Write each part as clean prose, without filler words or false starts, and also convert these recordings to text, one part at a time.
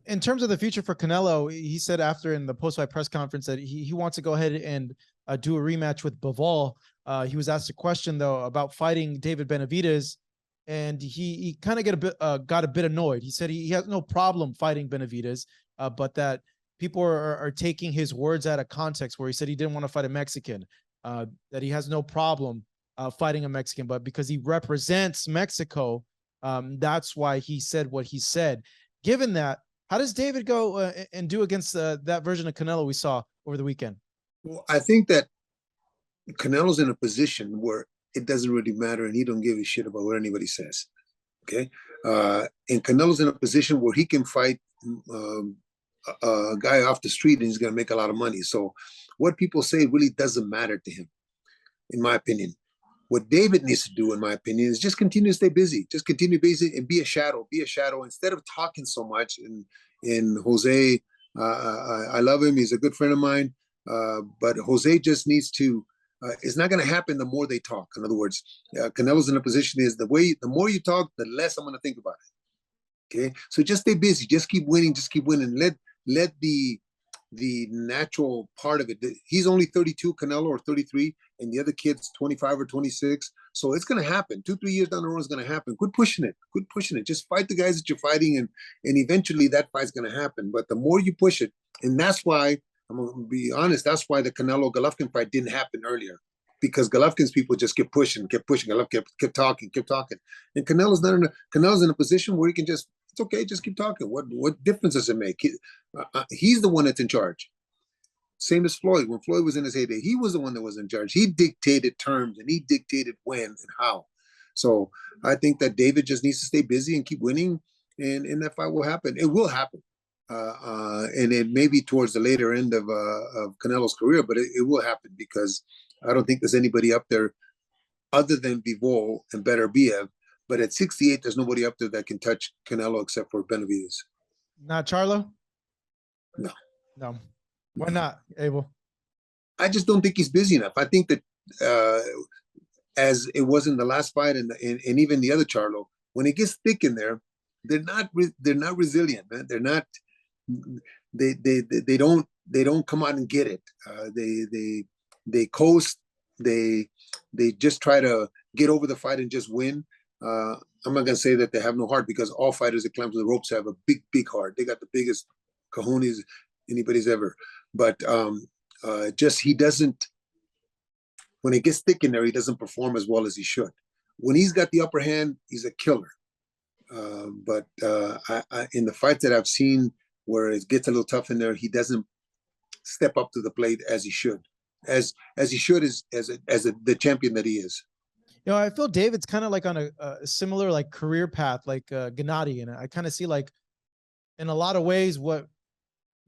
in terms of the future for Canelo, he said after in the post-fight press conference that he wants to go ahead and do a rematch with Bivol. He was asked a question though about fighting David Benavidez, and he kind of got a bit annoyed. He said he has no problem fighting Benavidez, but that people are taking his words out of context, where he said he didn't want to fight a Mexican, that he has no problem fighting a Mexican, but because he represents Mexico, that's why he said what he said. Given that, how does David go and do against that version of Canelo we saw over the weekend? Well, I think that Canelo's in a position where it doesn't really matter, and he don't give a shit about what anybody says. Okay, and Canelo's in a position where he can fight a guy off the street, and he's going to make a lot of money. So, what people say really doesn't matter to him, in my opinion. What David needs to do, in my opinion, is just continue to stay busy. Just continue busy and be a shadow. Be a shadow instead of talking so much. And Jose, I love him. He's a good friend of mine. But Jose just needs to. It's not going to happen the more they talk. In other words, Canelo's in a position is the more you talk, the less I'm going to think about it. Okay, so just stay busy. Just keep winning. Just keep winning. Let the natural part of it. He's only 32, Canelo, or 33, and the other kid's 25 or 26. So it's going to happen. 2-3 years down the road, it's going to happen. Quit pushing it. Quit pushing it. Just fight the guys that you're fighting, and eventually that fight's going to happen. But the more you push it, and that's why, I'm going to be honest, that's why the Canelo-Golovkin fight didn't happen earlier, because Golovkin's people just kept pushing. Golovkin kept talking. And Canelo's in a position where he can just, it's okay, just keep talking. What difference does it make? He's the one that's in charge. Same as Floyd. When Floyd was in his heyday, he was the one that was in charge. He dictated terms, and he dictated when and how. So I think that David just needs to stay busy and keep winning, and that fight will happen. It will happen. And it may be towards the later end of Canelo's career, but it will happen, because I don't think there's anybody up there other than Bivol and Beterbiev. But at 68, there's nobody up there that can touch Canelo except for Benavidez. Not Charlo? No. Why not, Abel? I just don't think he's busy enough. I think that as it was in the last fight and even the other Charlo, when it gets thick in there, they're not resilient, man. They're not. They don't come out and get it. They coast. They just try to get over the fight and just win. I'm not gonna say that they have no heart, because all fighters that climb to the ropes have a big heart. They got the biggest cojones anybody's ever. But just he doesn't. When it gets thick in there, he doesn't perform as well as he should. When he's got the upper hand, he's a killer. But in the fights that I've seen where it gets a little tough in there, he doesn't step up to the plate as he should, as he should as the champion that he is. You know, I feel David's kind of like on a similar like career path like Gennady, and I kind of see like in a lot of ways what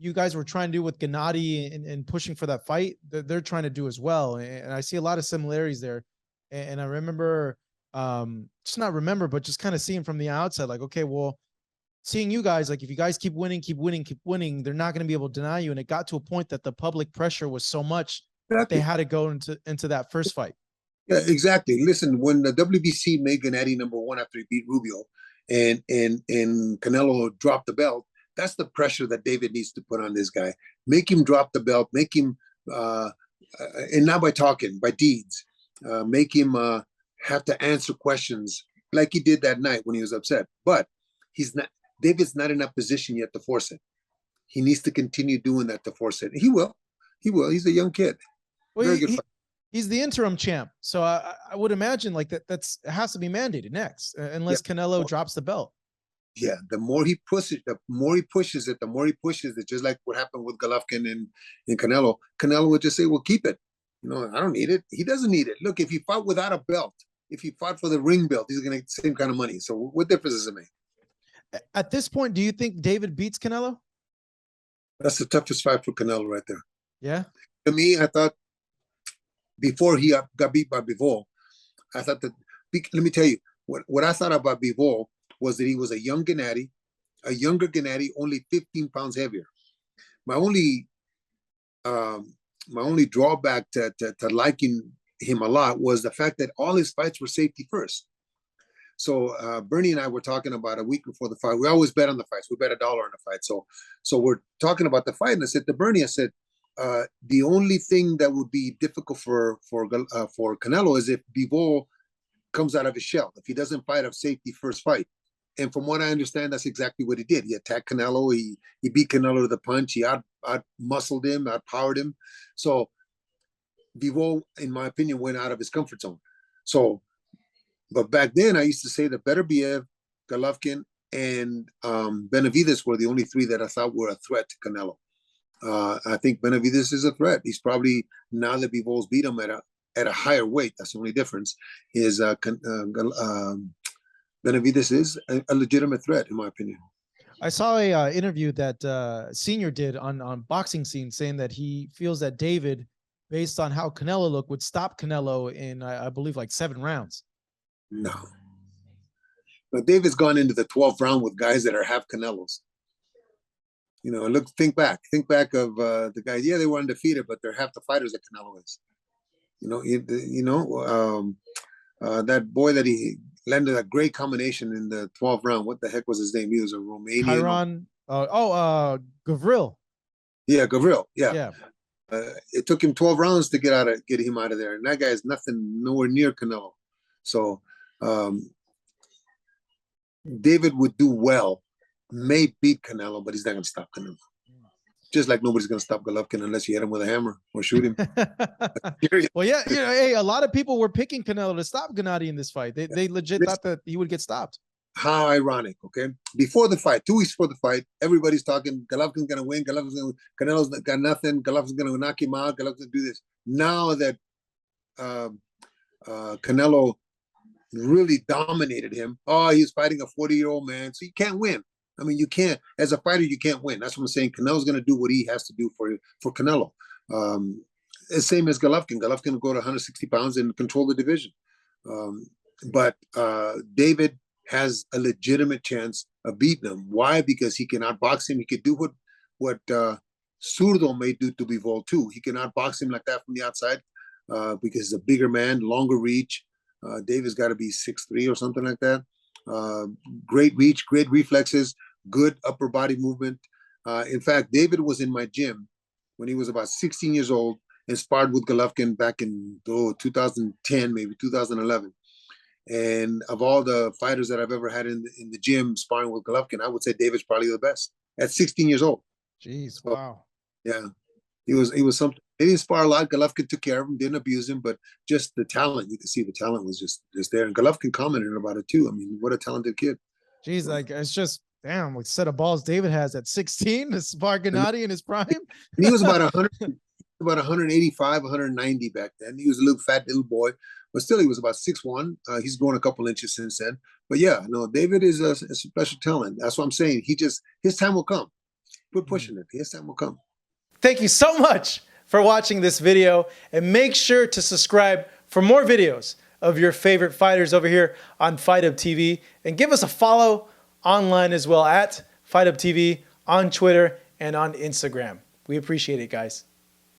you guys were trying to do with Gennady and pushing for that fight, they're trying to do as well, and I see a lot of similarities there. And I remember, just not remember, but just kind of seeing from the outside, like, okay, well, seeing you guys, like if you guys keep winning, they're not going to be able to deny you. And it got to a point that the public pressure was so much that they had to go into that first fight. Yeah, exactly. Listen, when the WBC made Gennady #1 after he beat Rubio, and Canelo dropped the belt, that's the pressure that David needs to put on this guy. Make him drop the belt. Make him, and not by talking, by deeds. Make him have to answer questions like he did that night when he was upset. But he's not. David's not in that position yet to force it. He needs to continue doing that to force it. He will. He's a young kid. Well, very good fighter. He's the interim champ, so I would imagine like it has to be mandated next, unless Canelo drops the belt. Yeah, the more he pushes it, just like what happened with Golovkin and Canelo. Canelo would just say, well, keep it. You know, I don't need it. He doesn't need it. Look, if he fought without a belt, if he fought for the ring belt, he's going to get the same kind of money. So what difference does it make? At this point, do you think David beats Canelo? That's the toughest fight for Canelo right there. Yeah. To me, I thought before he got beat by Bivol, I thought that, let me tell you, what I thought about Bivol was that he was a younger Gennady, only 15 pounds heavier. My only drawback to liking him a lot was the fact that all his fights were safety first. So Bernie and I were talking about a week before the fight. We always bet on the fights. We bet $1 on the fight. So we're talking about the fight, and I said to Bernie, I said, the only thing that would be difficult for Canelo is if Bivol comes out of his shell, if he doesn't fight a safety first fight. And from what I understand, that's exactly what he did. He attacked Canelo. He beat Canelo to the punch. He out muscled him, out powered him. So Bivol, in my opinion, went out of his comfort zone. So, but back then I used to say that Beterbiev, Golovkin, and Benavidez were the only three that I thought were a threat to Canelo. I think Benavidez is a threat. He's probably, now that Bivol's beat him at a higher weight, that's the only difference, is Benavidez is a legitimate threat, in my opinion. I saw a interview that Senior did on Boxing Scene, saying that he feels that David, based on how Canelo looked, would stop Canelo in, I believe, like 7 rounds. No. But David's gone into the 12th round with guys that are half Canelos. You know, think back of the guys. Yeah, they were undefeated, but they're half the fighters that Canelo is. That boy that he landed a great combination in the 12th round. What the heck was his name? He was a Romanian. Gavril. Yeah, Gavril. Yeah. Yeah. It took him 12 rounds to get him out of there, and that guy is nowhere near Canelo. So David would do well, may beat Canelo, but he's not going to stop Canelo. Just like nobody's going to stop Golovkin unless you hit him with a hammer or shoot him. Well, yeah, hey, a lot of people were picking Canelo to stop Gennady in this fight. They legit thought that he would get stopped. How ironic, okay? Before the fight, 2 weeks before the fight, everybody's talking, Golovkin's going to win, Canelo's got nothing, Golovkin's going to knock him out, Golovkin's going to do this. Now that Canelo really dominated him, he's fighting a 40-year-old man, so you can't win. I mean, you can't, as a fighter, you can't win. That's what I'm saying. Canelo's going to do what he has to do for Canelo. The same as Golovkin. Golovkin will go to 160 pounds and control the division. But David has a legitimate chance of beating him. Why? Because he can outbox him. He could do what Zurdo may do to Bivol too. He can outbox him like that from the outside because he's a bigger man, longer reach. David's got to be 6'3" or something like that. Great reach, great reflexes, good upper body movement. In fact, David was in my gym when he was about 16 years old and sparred with Golovkin back in 2010, maybe 2011. And of all the fighters that I've ever had in the gym sparring with Golovkin, I would say David's probably the best at 16 years old. Jeez, so, wow. Yeah, he was something. They didn't spar a lot. Golovkin took care of him, didn't abuse him, but just the talent, you could see the talent was just there. And Golovkin commented about it too. I mean, what a talented kid. Jeez, like it's just damn what set of balls David has at 16 to spar Gennady in his prime. And he was about 185, 190 back then. He was a little fat little boy, but still he was about 6'1". He's grown a couple inches since then. But yeah, no, David is a special talent. That's what I'm saying. His time will come. We're pushing it. His time will come. Thank you so much for watching this video, and make sure to subscribe for more videos of your favorite fighters over here on Fight Hub TV, and give us a follow online as well at Fight Hub TV on Twitter and on Instagram. We appreciate it, guys.